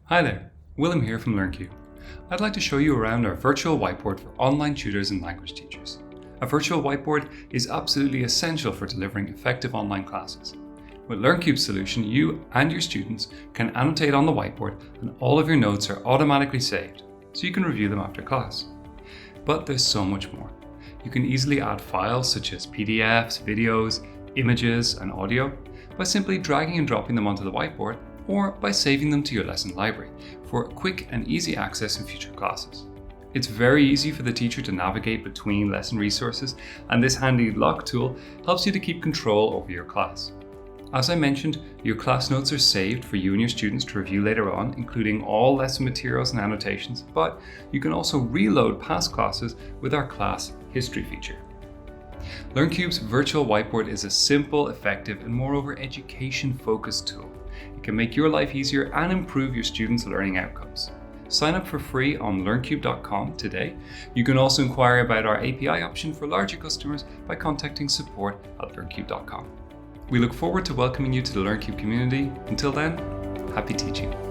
Hi there, Willem here from LearnCube. I'd like to show you around our virtual whiteboard for online tutors and language teachers. A virtual whiteboard is absolutely essential for delivering effective online classes. With LearnCube's solution, you and your students can annotate on the whiteboard and all of your notes are automatically saved, so you can review them after class. But there's so much more. You can easily add files such as PDFs, videos, images, and audio by simply dragging and dropping them onto the whiteboard or by saving them to your lesson library for quick and easy access in future classes. It's very easy for the teacher to navigate between lesson resources, and this handy lock tool helps you to keep control over your class. As I mentioned, your class notes are saved for you and your students to review later on, including all lesson materials and annotations, but you can also reload past classes with our class history feature. LearnCube's virtual whiteboard is a simple, effective, and moreover education-focused tool. It can make your life easier and improve your students' learning outcomes. Sign up for free on LearnCube.com today. You can also inquire about our API option for larger customers by contacting support at LearnCube.com. We look forward to welcoming you to the LearnCube community. Until then, happy teaching.